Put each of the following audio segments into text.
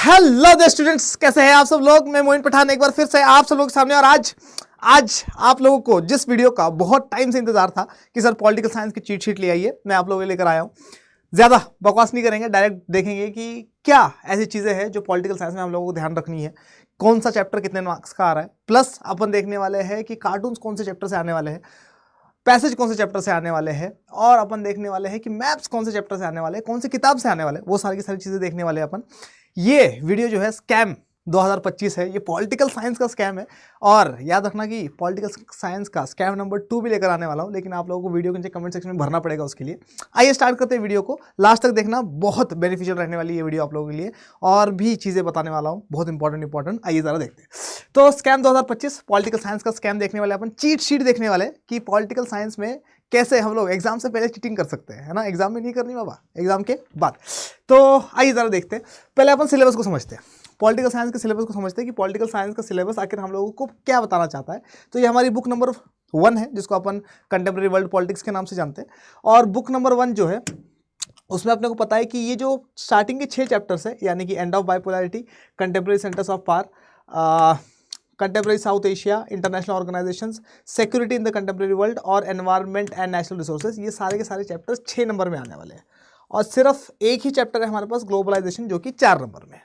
Hello the students, कैसे हैं आप सब लोग। मैं मोइन पठान एक बार फिर से आप सब लोग के सामने। और आज आप लोगों को जिस वीडियो का बहुत टाइम से इंतजार था कि सर पॉलिटिकल साइंस की चीट शीट ले आइए, मैं आप लोगों के लेकर आया हूं। ज्यादा बकवास नहीं करेंगे, डायरेक्ट देखेंगे कि क्या ऐसी चीजें हैं जो पॉलिटिकल साइंस में हम लोगों को ध्यान रखनी है, कौन सा चैप्टर कितने मार्क्स का आ रहा है। प्लस अपन देखने वाले हैं कि कार्टून्स कौन से चैप्टर से आने वाले हैं, पैसेज कौन से चैप्टर से आने वाले हैं, और अपन देखने वाले हैं कि मैप्स कौन से चैप्टर से आने वाले हैं, कौन सी किताब से आने वाले हैं। वो सारी की सारी चीजें देखने वाले हैं अपन। ये वीडियो जो है स्कैम 2025 है, ये पॉलिटिकल साइंस का स्कैम है। और याद रखना कि पॉलिटिकल साइंस का स्कैम नंबर 2 भी लेकर आने वाला हूं, लेकिन आप लोगों को वीडियो के नीचे कमेंट सेक्शन में भरना पड़ेगा उसके लिए। आइए स्टार्ट करते हैं वीडियो को, लास्ट तक देखना, बहुत बेनिफिशियल रहने वाली ये वीडियो आप लोगों के लिए। और भी चीज़ें बताने वाला हूँ बहुत इंपॉर्टेंट। आइए ज़रा देखते हैं। तो स्कैम 2025 पॉलिटिकल साइंस का स्कैम देखने वाले अपन, चीट शीट देखने वाले कि पॉलिटिकल साइंस में कैसे हम लोग एग्जाम से पहले चीटिंग कर सकते हैं, है ना। एग्जाम में नहीं करनी बाबा, एग्जाम के बाद। तो आइए ज़रा देखते हैं। पहले अपन सिलेबस को समझते हैं, पॉलिटिकल साइंस के सिलेबस को समझते हैं कि पॉलिटिकल साइंस का सिलेबस आखिर हम लोगों को क्या बताना चाहता है। तो ये हमारी बुक नंबर 1 है, जिसको अपन कंटेम्प्रेरी वर्ल्ड पॉलिटिक्स के नाम से जानते हैं। और बुक नंबर 1 जो है उसमें अपने को पता है कि ये जो स्टार्टिंग के 6 चैप्टर्स है, यानी कि end of bipolarity, contemporary centres of power, contemporary south Asia, international organisations, security in the contemporary world और एनवायरनमेंट एंड नेचुरल रिसोर्सेज, ये सारे के सारे चैप्टर्स 6 नंबर में आने वाले हैं। और सिर्फ एक ही चैप्टर है हमारे पास ग्लोबलाइजेशन, जो कि 4 नंबर में है।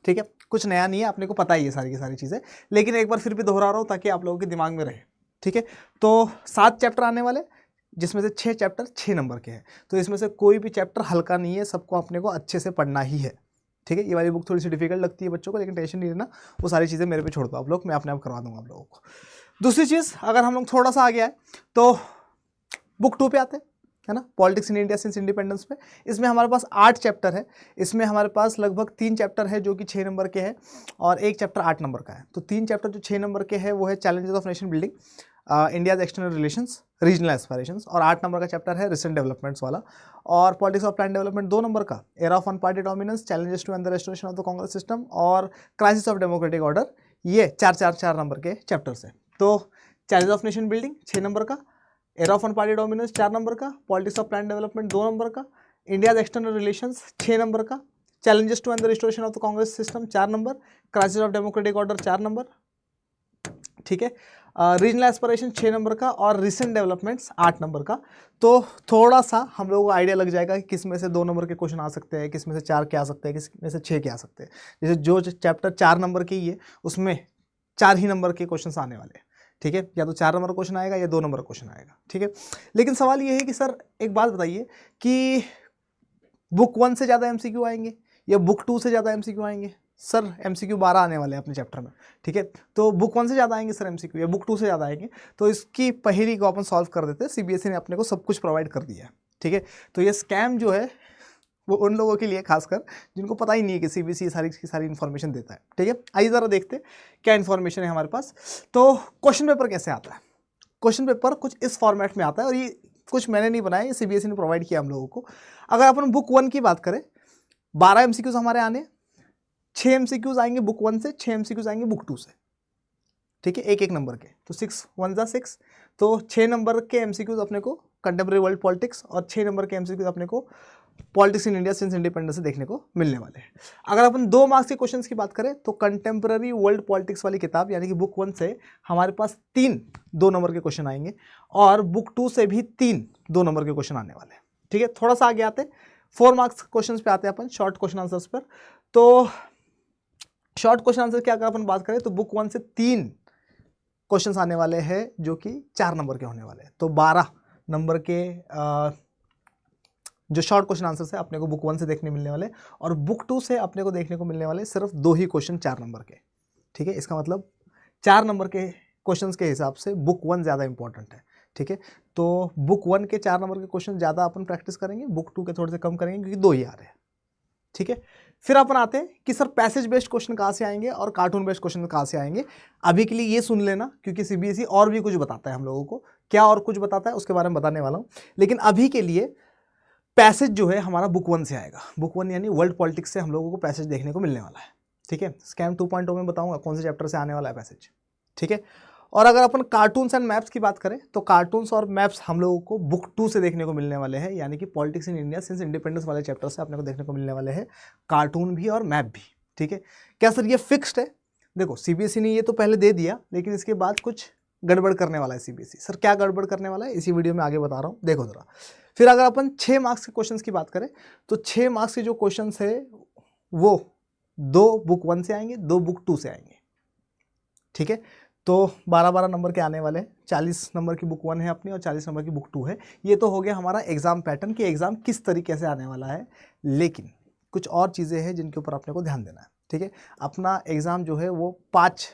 ठीक है, कुछ नया नहीं है, आपने को पता ही है सारी की सारी चीज़ें, लेकिन एक बार फिर भी दोहरा रहा हूँ ताकि आप लोगों के दिमाग में रहे। ठीक है, तो 7 चैप्टर आने वाले, जिसमें से 6 चैप्टर 6 नंबर के हैं। तो इसमें से कोई भी चैप्टर हल्का नहीं है, सबको अपने को अच्छे से पढ़ना ही है। ठीक है, ये वाली बुक थोड़ी सी डिफिकल्ट लगती है बच्चों को, लेकिन टेंशन नहीं लेना, वो सारी चीज़ें मेरे पे छोड़ दो आप लोग, मैं अपने आप करवा दूंगा आप लोगों को। दूसरी चीज़, अगर हम लोग थोड़ा सा आगे आए तो बुक 2 पे आते हैं, है ना, politics in India since independence पे। इसमें हमारे पास 8 चैप्टर है। इसमें हमारे पास लगभग 3 चैप्टर है जो कि 6 नंबर के हैं, और एक चैप्टर 8 नंबर का है। तो 3 चैप्टर जो 6 नंबर के हैं वो है challenges of nation building, India's external relations, regional aspirations, और 8 नंबर का चैप्टर है रिसेंट डेवलपमेंट्स वाला। और politics of plan development 2 number का, era of one party dominance, challenges to and the restoration of the Congress system, और crisis of democratic order, ये 4 number के chapters है। तो challenge of nation building 6 number का, era of one party dominance 4 number का, politics of plan development 2 number का, India's external relations 6 number का, challenges to and the restoration of the Congress system 4 number, crisis of democratic order 4 number. ठीक है, regional aspiration 6 number का, और recent developments 8 number का। तो थोड़ा सा हम लोगों को आइडिया लग जाएगा कि किस में से 2 नंबर के क्वेश्चन आ सकते हैं, किस में से 4 के आ सकते हैं, किस में से 6 के आ सकते हैं। जैसे जो चैप्टर 4 नंबर के ही है उसमें 4 ही नंबर के क्वेश्चन आने वाले हैं। ठीक है, या तो 4 नंबर क्वेश्चन आएगा या 2 नंबर क्वेश्चन आएगा। ठीक है, लेकिन सवाल ये है कि सर एक बात बताइए कि बुक 1 से ज़्यादा MCQ आएंगे या बुक 2 से ज़्यादा MCQ आएंगे। सर MCQ 12 आने वाले हैं अपने चैप्टर में। ठीक है, तो बुक 1 से ज़्यादा आएंगे सर MCQ, या बुक 2 से ज़्यादा आएंगे। तो इसकी पहेली को अपन सॉल्व कर देते हैं, CBSE ने अपने को सब कुछ प्रोवाइड कर दिया है। ठीक है, तो ये स्कैम जो है वो उन लोगों के लिए खासकर जिनको पता ही नहीं है कि CBSE सारी की सारी इन्फॉर्मेशन देता है। ठीक है, आइए ज़रा देखते हैं क्या इन्फॉर्मेशन है हमारे पास। तो क्वेश्चन पेपर कैसे आता है, क्वेश्चन पेपर कुछ इस फॉर्मेट में आता है, और ये कुछ मैंने नहीं बनाया, ये CBSE ने प्रोवाइड किया हम लोगों को। अगर अपन बुक 1 की बात करें, 12 MCQs हमारे आने, 6 MCQs आएंगे बुक 1 से, 6 MCQs आएंगे बुक 2 से। ठीक है, एक नंबर के, तो 6 1 जा 6, तो 6 नंबर के MCQs अपने को कंटेम्प्रेरी वर्ल्ड पॉलिटिक्स, और 6 नंबर के MCQs अपने को politics in India since independence से देखने को मिलने वाले हैं। अगर अपन 2 मार्क्स के क्वेश्चंस की बात करें तो कंटेम्प्रेरी वर्ल्ड पॉलिटिक्स वाली किताब यानी कि बुक 1 से हमारे पास 3 2 नंबर के क्वेश्चन आएंगे, और बुक 2 से भी 3 2 नंबर के क्वेश्चन आने वाले हैं। ठीक है, थोड़ा सा आगे आते हैं, 4 मार्क्स क्वेश्चन पे आते हैं अपन, शॉर्ट क्वेश्चन आंसर्स पर। तो शॉर्ट क्वेश्चन आंसर की अगर अपन बात करें तो बुक 1 से 3 क्वेश्चंस आने वाले हैं जो कि 4 नंबर के होने वाले हैं। तो 12 नंबर के जो शॉर्ट क्वेश्चन आंसर्स है अपने को बुक 1 से देखने मिलने वाले, और बुक 2 से अपने को देखने को मिलने वाले सिर्फ 2 ही क्वेश्चन 4 नंबर के। ठीक है, इसका मतलब 4 नंबर के क्वेश्चंस के हिसाब से बुक 1 ज़्यादा इंपॉर्टेंट है। ठीक है, तो बुक 1 के 4 नंबर के क्वेश्चन ज़्यादा अपन प्रैक्टिस करेंगे, बुक 2 के थोड़े से कम करेंगे क्योंकि 2 ही आ रहे हैं। ठीक है, फिर अपन आते हैं कि सर पैसेज बेस्ड क्वेश्चन कहाँ से आएंगे और कार्टून बेस्ड क्वेश्चन कहाँ से आएंगे। अभी के लिए ये सुन लेना, क्योंकि CBSE और भी कुछ बताता है हम लोगों को, क्या और कुछ बताता है उसके बारे में बताने वाला हूँ। लेकिन अभी के लिए पैसेज जो है हमारा बुक 1 से आएगा, बुक 1 यानी वर्ल्ड पॉलिटिक्स से हम लोगों को पैसेज देखने को मिलने वाला है। ठीक है, स्कैम 2.0 में बताऊंगा कौन से चैप्टर से आने वाला है पैसेज। ठीक है, और अगर अपन कार्टून्स एंड मैप्स की बात करें तो कार्टून्स और मैप्स हम लोगों को बुक 2 से देखने को मिलने वाले हैं, यानी कि politics in India since independence वाले चैप्टर से अपने को देखने को मिलने वाले हैं कार्टून भी और मैप भी। ठीक है। क्या सर ये फिक्स्ड है? देखो सीबीएसई ने ये तो पहले दे दिया, लेकिन इसके बाद कुछ गड़बड़ करने वाला है सीबीएसई। सर क्या गड़बड़ करने वाला है, इसी वीडियो में आगे बता रहा हूँ, देखो जरा। फिर अगर अपन 6 मार्क्स के क्वेश्चंस की बात करें तो 6 मार्क्स के जो क्वेश्चंस है वो 2 बुक 1 से आएंगे, 2 बुक 2 से आएंगे, ठीक है। तो 12-12 नंबर के आने वाले हैं। 40 नंबर की बुक 1 है अपनी और 40 नंबर की बुक 2 है। ये तो हो गया हमारा एग्जाम पैटर्न कि एग्जाम किस तरीके से आने वाला है, लेकिन कुछ और चीज़ें हैं जिनके ऊपर अपने को ध्यान देना है, ठीक है। अपना एग्जाम जो है वो 5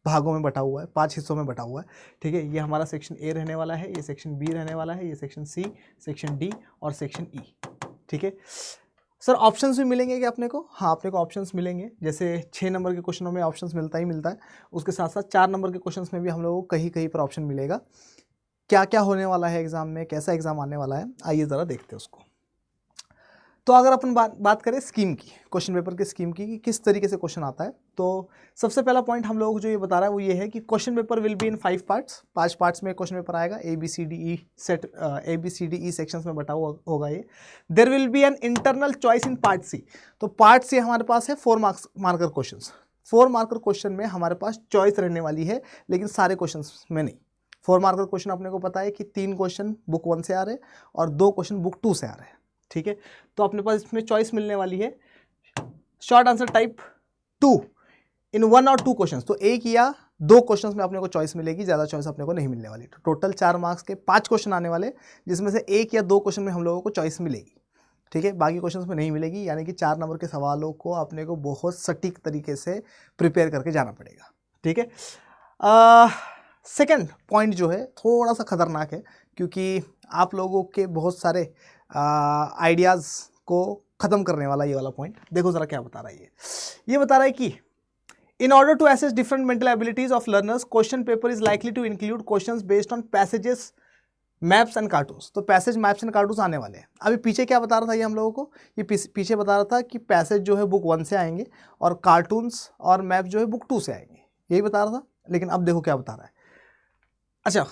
भागों में बटा हुआ है, 5 हिस्सों में बटा हुआ है, ठीक है। ये हमारा सेक्शन ए रहने वाला है, ये सेक्शन बी रहने वाला है, ये सेक्शन सी, सेक्शन डी और सेक्शन ई, ठीक है। सर ऑप्शंस भी मिलेंगे क्या अपने को? हाँ, अपने को ऑप्शंस मिलेंगे। जैसे 6 नंबर के क्वेश्चनों में ऑप्शंस मिलता ही मिलता है, उसके साथ साथ 4 नंबर के क्वेश्चंस में भी हम लोगों को कहीं कहीं पर ऑप्शन मिलेगा। क्या क्या होने वाला है एग्जाम में, कैसा एग्जाम आने वाला है, आइए ज़रा देखते हैं उसको। तो अगर अपन बात करें स्कीम की, क्वेश्चन पेपर के स्कीम की कि किस तरीके से क्वेश्चन आता है, तो सबसे पहला पॉइंट हम लोगों को जो ये बता रहा है वो ये है कि question paper will be in 5 parts. 5 parts में क्वेश्चन पेपर आएगा। ABCDE सेक्शंस में बटा हुआ होगा ये। There will be an internal choice in part C. तो पार्ट सी हमारे पास है 4 मार्कर क्वेश्चन। 4 मार्कर क्वेश्चन में हमारे पास चॉइस रहने वाली है, लेकिन सारे क्वेश्चन में नहीं। 4 मार्कर क्वेश्चन अपने को पता है कि 3 क्वेश्चन बुक 1 से आ रहे हैं और 2 क्वेश्चन बुक 2 से आ रहे हैं, ठीक है। तो अपने पास इसमें चॉइस मिलने वाली है शॉर्ट आंसर टाइप 2 इन 1 और 2 क्वेश्चंस। तो 1 या 2 क्वेश्चंस में अपने को चॉइस मिलेगी, ज़्यादा चॉइस अपने को नहीं मिलने वाली। तो टोटल 4 मार्क्स के 5 क्वेश्चन आने वाले, जिसमें से 1 या 2 क्वेश्चन में हम लोगों को चॉइस मिलेगी, ठीक है। बाकी क्वेश्चंस में नहीं मिलेगी, यानी कि 4 नंबर के सवालों को अपने को बहुत सटीक तरीके से प्रिपेयर करके जाना पड़ेगा, ठीक है। सेकेंड पॉइंट जो है थोड़ा सा खतरनाक है, क्योंकि आप लोगों के बहुत सारे आइडियाज़ को ख़त्म करने वाला ये वाला पॉइंट। देखो ज़रा क्या बता रहा है ये बता रहा है कि in order to assess different mental abilities of learners, question paper is likely to include questions based on passages, maps and cartoons. तो पैसेज, मैप्स एंड कार्टून्स आने वाले हैं। अभी पीछे क्या बता रहा था ये हम लोगों को? ये पीछे बता रहा था कि पैसेज जो है बुक 1 से आएंगे और कार्टून्स और मैप जो है बुक 2 से आएंगे, यही बता रहा था। लेकिन अब देखो क्या बता रहा है। अच्छा,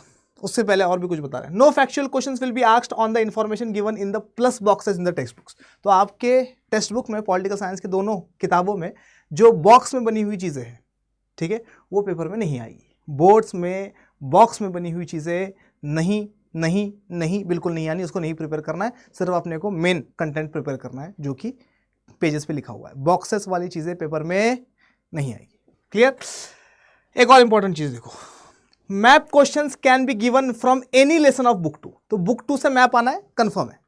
उससे पहले और भी कुछ बता रहे हैं। No factual questions will be asked on the information given in the plus boxes in the text books. तो आपके टेक्स्ट बुक में, पॉलिटिकल साइंस के दोनों किताबों में जो बॉक्स में बनी हुई चीज़ें हैं, ठीक है, वो पेपर में नहीं आएगी। बोर्ड्स में बॉक्स में बनी हुई चीज़ें नहीं बिल्कुल नहीं आनी, उसको नहीं प्रिपेयर करना है। सिर्फ अपने को मेन कंटेंट प्रिपेयर करना है जो कि पेजेस पे लिखा हुआ है। बॉक्सेस वाली चीज़ें पेपर में नहीं आएगी। क्लियर? एक और इंपॉर्टेंट चीज़ देखो, map questions can be given from any lesson of book 2। तो बुक 2 से मैप आना है, कंफर्म है।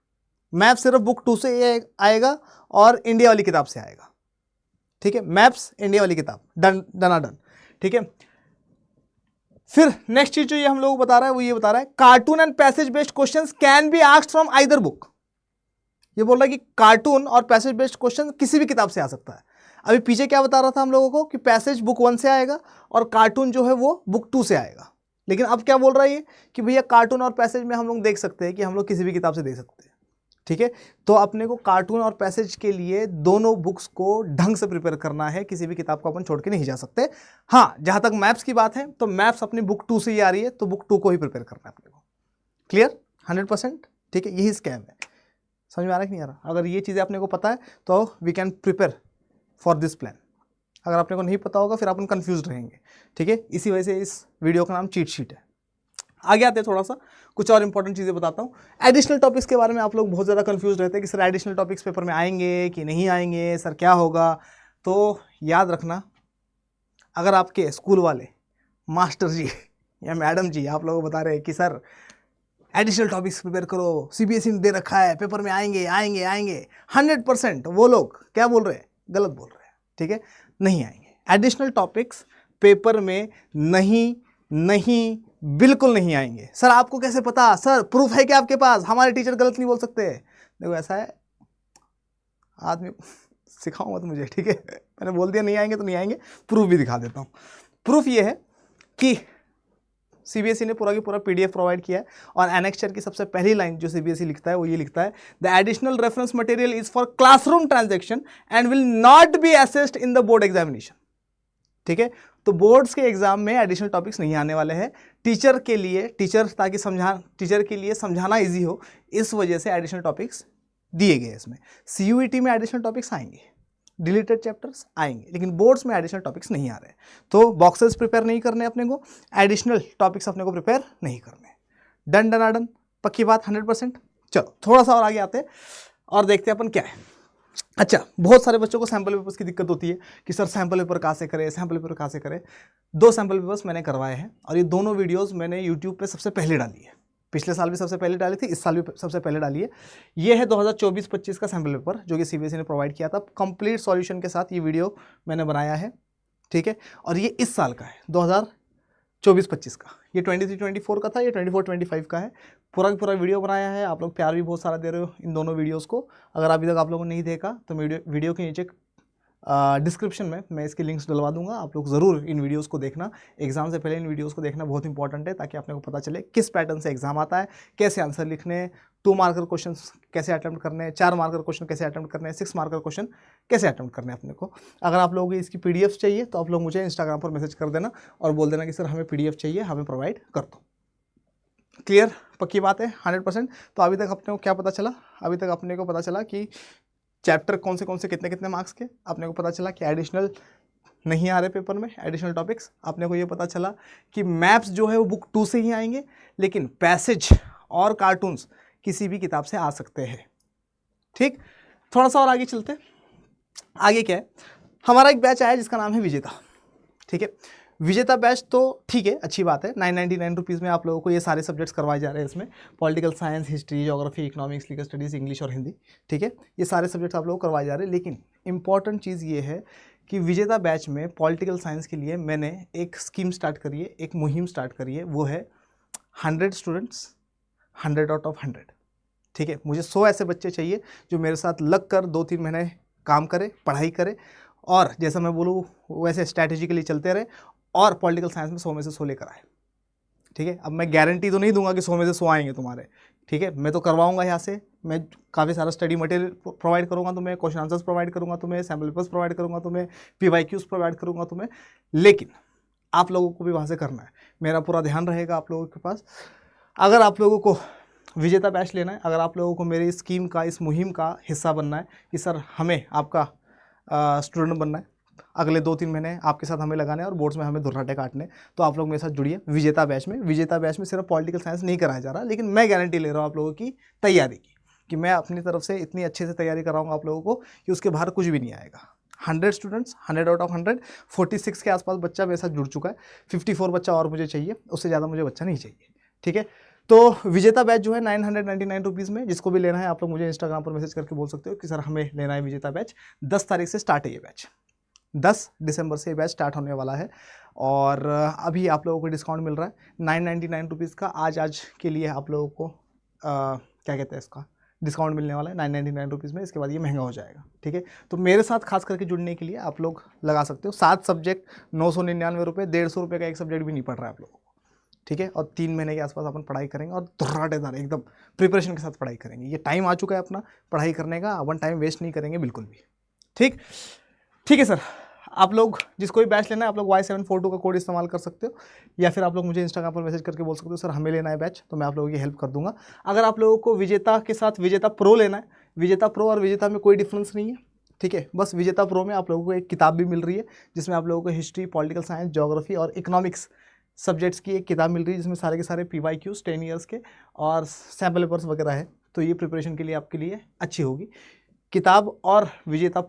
मैप सिर्फ बुक 2 से आएगा और इंडिया वाली किताब से आएगा, ठीक है। मैप्स इंडिया वाली किताब, डन, ठीक है। फिर नेक्स्ट चीज जो ये हम लोग बता रहा है वो ये बता रहा है cartoon and passage based questions can be asked from either book. ये बोल रहा है कि कार्टून और पैसेज बेस्ड क्वेश्चन किसी भी किताब से आ सकता है। अभी पीछे क्या बता रहा था हम लोगों को कि पैसेज बुक 1 से आएगा और कार्टून जो है वो बुक 2 से आएगा। लेकिन अब क्या बोल रहा है ये कि भैया कार्टून और पैसेज में हम लोग देख सकते हैं कि हम लोग किसी भी किताब से देख सकते हैं, ठीक है। तो अपने को कार्टून और पैसेज के लिए दोनों बुक्स को ढंग से प्रिपेयर करना है, किसी भी किताब को अपन छोड़ के नहीं जा सकते। हाँ, जहाँ तक मैप्स की बात है तो मैप्स अपनी बुक 2 से ही आ रही है, तो बुक 2 को ही प्रिपेयर करना है अपने को। क्लियर? 100%, ठीक है। यही स्कैम है। समझ में आ रहा है कि नहीं आ रहा? अगर ये चीज़ें अपने को पता है तो we can prepare for this plan. अगर आपने को नहीं पता होगा फिर अपन कंफ्यूज रहेंगे, ठीक है। इसी वजह से इस वीडियो का नाम चीट शीट है। आगे आते हैं, थोड़ा सा कुछ और इंपॉर्टेंट चीज़ें बताता हूँ। एडिशनल टॉपिक्स के बारे में आप लोग बहुत ज़्यादा कंफ्यूज रहते हैं कि सर एडिशनल टॉपिक्स पेपर में आएंगे कि नहीं आएंगे, सर क्या होगा। तो याद रखना, अगर आपके स्कूल वाले मास्टर जी या मैडम जी आप लोगों को बता रहे हैं कि सर एडिशनल टॉपिक्स प्रिपेयर करो, सीबीएसई ने दे रखा है, पेपर में आएंगे 100% वो लोग क्या बोल रहे हैं? गलत बोल रहे हैं, ठीक है। नहीं आएंगे एडिशनल टॉपिक्स पेपर में, नहीं बिल्कुल नहीं आएंगे। सर आपको कैसे पता? सर प्रूफ है कि आपके पास? हमारे टीचर गलत नहीं बोल सकते। देखो ऐसा है, आदमी सिखाओ मत मुझे, ठीक है। मैंने बोल दिया नहीं आएंगे तो नहीं आएंगे, प्रूफ भी दिखा देता हूँ। प्रूफ ये है कि सीबीएसई ने पूरा की पूरा पीडीएफ प्रोवाइड किया है और एनेक्चर की सबसे पहली लाइन जो सीबीएसई लिखता है वो ये लिखता है, the additional reference material is for classroom transaction and will not be assessed in the board examination, ठीक है। तो बोर्ड्स के एग्जाम में एडिशनल टॉपिक्स नहीं आने वाले हैं। टीचर के लिए, टीचर के लिए समझाना इजी हो, इस वजह से एडिशनल टॉपिक्स दिए गए इसमें। सीयूईटी में एडिशनल टॉपिक्स आएंगे, डिलीटेड चैप्टर्स आएंगे, लेकिन बोर्ड्स में एडिशनल टॉपिक्स नहीं आ रहे हैं। तो बॉक्सेस प्रिपेयर नहीं करने अपने को, एडिशनल टॉपिक्स अपने को प्रिपेयर नहीं करने। डन डनाडन, पक्की बात 100%। चलो थोड़ा सा और आगे आते हैं और देखते हैं अपन क्या है। अच्छा, बहुत सारे बच्चों को सैम्पल पेपर्स की दिक्कत होती है कि सर सैम्पल पेपर कहाँ से करें, सैम्पल पेपर कहाँ से करें। 2 सैम्पल पेपर्स मैंने करवाए हैं और ये दोनों वीडियोस मैंने यूट्यूब पे सबसे पहले डाली है। पिछले साल भी सबसे पहले डाली थी, इस साल भी सबसे पहले डाली है। ये है 2024-25 का सैम्पल पेपर जो कि सीबीएसई ने प्रोवाइड किया था। कंप्लीट सॉल्यूशन के साथ ये वीडियो मैंने बनाया है, ठीक है। और ये इस साल का है 2024-25 का। ये 23-24 का था, ये 24-25 का है। पूरा वीडियो बनाया है। आप लोग प्यार भी बहुत सारा दे रहे हो इन दोनों वीडियोस को। अगर अभी तक आप लोगों ने नहीं देखा तो वीडियो के नीचे डिस्क्रिप्शन में मैं इसके लिंक्स डलवा दूंगा। आप लोग ज़रूर इन वीडियोस को देखना। एग्जाम से पहले इन वीडियोस को देखना बहुत इंपॉर्टेंट है, ताकि आपने को पता चले किस पैटर्न से एग्जाम आता है, कैसे आंसर लिखने, 2 मार्कर क्वेश्चन कैसे अटैम्प्ट करने, 4 मार्कर क्वेश्चन कैसे अटैम्प्ट करने, 6 मार्कर क्वेश्चन कैसे अटैम्प्ट करने अपने को। अगर आप लोगों को इसकी PDF चाहिए तो आप लोग मुझे इंस्टाग्राम पर मैसेज कर देना और बोल देना कि सर हमें PDF चाहिए, हमें प्रोवाइड कर दो। क्लियर, पक्की बात है 100%। तो अभी तक अपने को क्या पता चला? अभी तक अपने को पता चला कि चैप्टर कौन से कितने मार्क्स के। अपने को पता चला कि एडिशनल नहीं आ रहे पेपर में, एडिशनल टॉपिक्स। अपने को ये पता चला कि मैप्स जो है वो बुक 2 से ही आएंगे, लेकिन पैसेज और कार्टून्स किसी भी किताब से आ सकते हैं। ठीक, थोड़ा सा और आगे चलते। आगे क्या है, हमारा एक बैच आया जिसका नाम है विजेता। ठीक है, विजेता बैच तो ठीक है, अच्छी बात है। 999 रुपीज़ में आप लोगों को ये सारे सब्जेक्ट्स करवाए जा रहे हैं। इसमें political science, history, geography, economics, legal studies, English और हिंदी। ठीक है, ये सारे सब्जेक्ट्स आप लोगों को करवाए जा रहे हैं। लेकिन इंपॉर्टेंट चीज़ ये है कि विजेता बैच में पॉलिटिकल साइंस के लिए मैंने एक स्कीम स्टार्ट करी है, एक मुहिम स्टार्ट करी है। वो है 100 स्टूडेंट्स 100 आउट ऑफ 100। ठीक है, मुझे 100 ऐसे बच्चे चाहिए जो मेरे साथ लग कर 2-3 महीने काम करे, पढ़ाई करे, और जैसा मैं बोलूँ वैसे स्ट्रैटेजिकली चलते रहे और पॉलिटिकल साइंस में 100 में से 100 लेकर आए। ठीक है, अब मैं गारंटी तो नहीं दूंगा कि 100 में से 100 आएंगे तुम्हारे। ठीक है, मैं तो करवाऊंगा यहाँ से। मैं काफ़ी सारा स्टडी मटेरियल प्रोवाइड करूँगा तुम्हें, क्वेश्चन आंसर्स प्रोवाइड करूँगा तुम्हें, सैम्पल पेपर्स प्रोवाइड करूँगा तुम्हें, PYQs प्रोवाइड करूँगा तुम्हें। लेकिन आप लोगों को भी वहाँ से करना है, मेरा पूरा ध्यान रहेगा आप लोगों के पास। अगर आप लोगों को विजेता बैच लेना है, अगर आप लोगों को मेरी स्कीम का, इस मुहिम का हिस्सा बनना है कि सर हमें आपका स्टूडेंट बनना है, अगले 2-3 महीने आपके साथ हमें लगाने और बोर्ड्स में हमें धुर्राटे काटने, तो आप लोग मेरे साथ जुड़िए विजेता बैच में। विजेता बैच में सिर्फ पॉलिटिकल साइंस नहीं कराया जा रहा, लेकिन मैं गारंटी ले रहा हूँ आप लोगों की तैयारी की कि मैं अपनी तरफ से इतनी अच्छे से तैयारी कराऊंगा आप लोगों को कि उसके बाहर कुछ भी नहीं आएगा। 100 स्टूडेंट्स 100 आउट ऑफ 100, 46 के आसपास बच्चा मेरे साथ जुड़ चुका है। 54 बच्चा और मुझे चाहिए, उससे ज़्यादा मुझे बच्चा नहीं चाहिए। ठीक है, तो विजेता बैच जो है 999 रुपीज़ में, जिसको भी लेना है आप लोग मुझे इंस्टाग्राम पर मैसेज करके बोल सकते हो कि सर हमें लेना है विजेता बैच। 10 तारीख से स्टार्ट है ये बैच, 10 दिसंबर से ये बैच स्टार्ट होने वाला है। और अभी आप लोगों को डिस्काउंट मिल रहा है 999 रुपीज़ का। आज के लिए आप लोगों को क्या कहते हैं, इसका डिस्काउंट मिलने वाला है 999 रुपीज़ में। इसके बाद ये महंगा हो जाएगा। ठीक है, तो मेरे साथ खास करके जुड़ने के लिए आप लोग लगा सकते हो। 7 सब्जेक्ट 999 रुपये, 150 रुपये का एक सब्जेक्ट भी नहीं पड़ रहा है आप लोगों को। ठीक है, और 3 महीने के आसपास अपन पढ़ाई करेंगे और धुर्राटेदार एकदम प्रिपरेशन के साथ पढ़ाई करेंगे। ये टाइम आ चुका है अपना पढ़ाई करने का, अपन टाइम वेस्ट नहीं करेंगे बिल्कुल भी। ठीक है सर, आप लोग जिसको भी बैच लेना है आप लोग Y742 का कोड इस्तेमाल कर सकते हो, या फिर आप लोग मुझे इंस्टाग्राम पर मैसेज करके बोल सकते हो सर हमें लेना है बैच, तो मैं आप लोगों की हेल्प कर दूंगा। अगर आप लोगों को विजेता के साथ विजेता प्रो लेना है, विजेता प्रो और विजेता में कोई डिफरेंस नहीं है। ठीक है, बस विजेता प्रो में आप लोगों को एक किताब भी मिल रही है, जिसमें आप लोगों को हिस्ट्री, पॉलिटिकल साइंस, ज्योग्राफी और इकोनॉमिक्स सब्जेक्ट्स की एक किताब मिल रही है, जिसमें सारे के सारे PYQs 10 ईयर्स के और सैम्पल पेपर्स वगैरह है। तो ये प्रिपरेशन के लिए आपके लिए अच्छी होगी। किताब और विजेता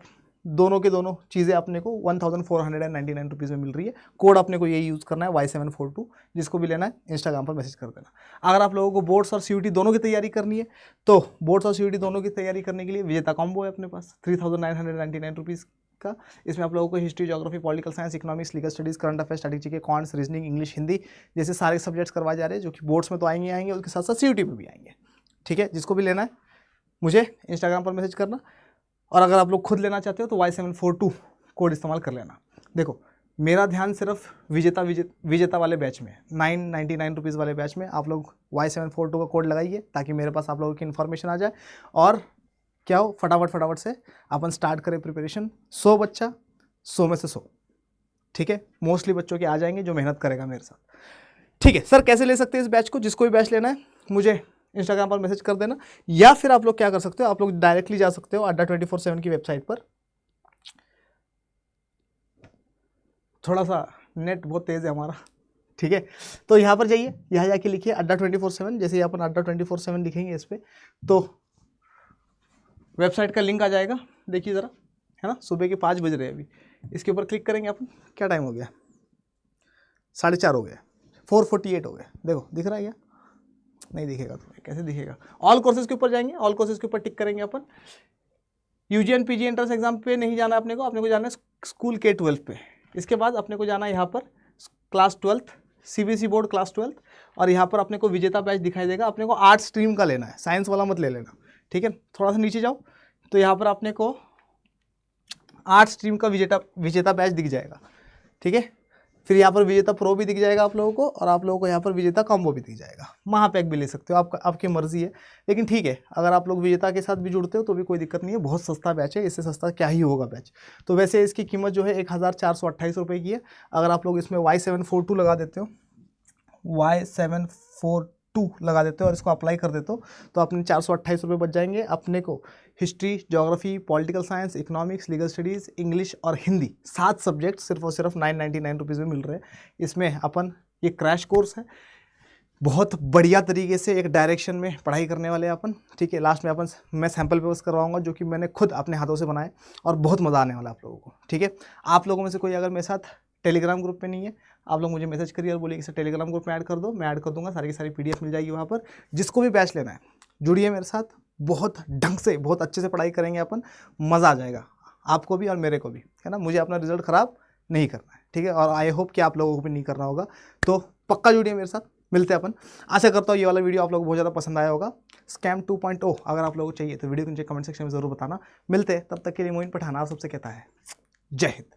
दोनों के दोनों चीज़ें अपने को 1499 रुपीज़ में मिल रही है। कोड अपने को यही यूज़ करना है Y742। जिसको भी लेना है इंस्टाग्राम पर मैसेज कर देना। अगर आप लोगों को बोर्ड्स और CUT दोनों की तैयारी करनी है, तो बोर्ड्स और CUT दोनों की तैयारी करने के लिए विजेता कॉम्बो है अपने पास 3999 रुपीज़ का। इसमें आप लोगों को history, geography, political science, economics, legal studies, current affair, strategy के कॉन्ट्स, रीजनिंग, इंग्लिश, हिंदी जैसे सारे सब्जेक्ट्स करवाए जा रहे हैं, जो कि बोर्ड्स में तो आएंगे, उसके साथ साथ CUT में भी आएंगे। ठीक है, जिसको भी लेना है मुझे इंस्टाग्राम पर मैसेज करना। और अगर आप लोग खुद लेना चाहते हो तो Y742 कोड इस्तेमाल कर लेना। देखो, मेरा ध्यान सिर्फ विजेता वाले बैच में, 999 रुपीज़ वाले बैच में आप लोग Y742 का कोड लगाइए, ताकि मेरे पास आप लोगों की इन्फॉर्मेशन आ जाए और क्या हो फटाफट से अपन स्टार्ट करें प्रिपरेशन। 100 बच्चा 100 में से 100। ठीक है, मोस्टली बच्चों के आ जाएंगे जो मेहनत करेगा मेरे साथ। ठीक है सर, कैसे ले सकते हैं इस बैच को? जिसको भी बैच लेना है मुझे इंस्टाग्राम पर मैसेज कर देना, या फिर आप लोग क्या कर सकते हो, आप लोग डायरेक्टली जा सकते हो अड्डा 24/7 की वेबसाइट पर। थोड़ा सा नेट बहुत तेज़ है हमारा, ठीक है। तो यहाँ पर जाइए, यहाँ जाके लिखिए अड्डा 24/7। जैसे ही अपन अड्डा 24/7 लिखेंगे इस पर, तो वेबसाइट का लिंक आ जाएगा। देखिए ज़रा, है ना, सुबह के 5 बज रहे हैं अभी। इसके ऊपर क्लिक करेंगे अपन। क्या टाइम हो गया? 4:30 हो गया, 4:48 हो गया। देखो दिख रहा है क्या? नहीं दिखेगा तो कैसे दिखेगा? ऑल कोर्सेज के ऊपर जाएंगे, ऑल कोर्सेज के ऊपर टिक करेंगे अपन। यूजीएन पीजी एंट्रेंस एग्जाम पे नहीं जाना अपने को जाना है स्कूल के 12 पे। इसके बाद अपने को जाना है यहाँ पर class 12th, CBSE board class 12th, और यहाँ पर अपने को विजेता बैच दिखाई देगा। अपने को आर्ट स्ट्रीम का लेना है, साइंस वाला मत ले लेना, ठीक है। थोड़ा सा नीचे जाओ तो यहाँ पर अपने को आर्ट स्ट्रीम का विजेता बैच दिख जाएगा, ठीक है। फिर यहाँ पर विजेता प्रो भी दिख जाएगा आप लोगों को, और आप लोगों को यहाँ पर विजेता कॉम्बो भी दिख जाएगा। महापैक भी ले सकते हो, आपकी मर्जी है, लेकिन ठीक है, अगर आप लोग विजेता के साथ भी जुड़ते हो तो भी कोई दिक्कत नहीं है। बहुत सस्ता बैच है, इससे सस्ता क्या ही होगा बैच। तो वैसे इसकी कीमत जो है 1428 रुपये की है। अगर आप लोग इसमें Y742 लगा देते हो, Y742 लगा देते हो और इसको अप्लाई कर देते हो, तो अपने 428 रुपये बच जाएंगे। अपने को history, geography, political science, economics, legal studies, English और हिंदी 7 सब्जेक्ट सिर्फ और सिर्फ 999 रुपीज़ में मिल रहे हैं। इसमें अपन ये क्रैश कोर्स है, बहुत बढ़िया तरीके से एक डायरेक्शन में पढ़ाई करने वाले हैं अपन, ठीक है। लास्ट में अपन मैं सैम्पल पेपर्स करवाऊंगा जो कि मैंने खुद अपने हाथों से बनाए, और बहुत मज़ा आने वाला है आप लोगों को, ठीक है। आप लोगों में से कोई अगर मेरे साथ टेलीग्राम ग्रुप पे नहीं है, आप लोग मुझे मैसेज करिए और बोलिए कि सर टेलीग्राम ग्रुप में ऐड कर दो, मैं ऐड कर दूंगा। सारी की सारी PDF मिल जाएगी वहाँ पर। जिसको भी बैच लेना है जुड़िए मेरे साथ, बहुत ढंग से, बहुत अच्छे से पढ़ाई करेंगे अपन, मज़ा आ जाएगा आपको भी और मेरे को भी, है ना। मुझे अपना रिजल्ट ख़राब नहीं करना है, ठीक है, और आई होप कि आप लोगों को भी नहीं करना होगा। तो पक्का जुड़िए मेरे साथ, मिलते हैं अपन। आशा करता हूँ ये वाला वीडियो आप लोगों को बहुत ज़्यादा पसंद आया होगा। स्कैम 2.0 अगर आप लोगों को चाहिए तो वीडियो को नीचे कमेंट सेक्शन में ज़रूर बताना। मिलते हैं, तब तक के लिए मोइन पठान आप सबसे कहता है जय हिंद।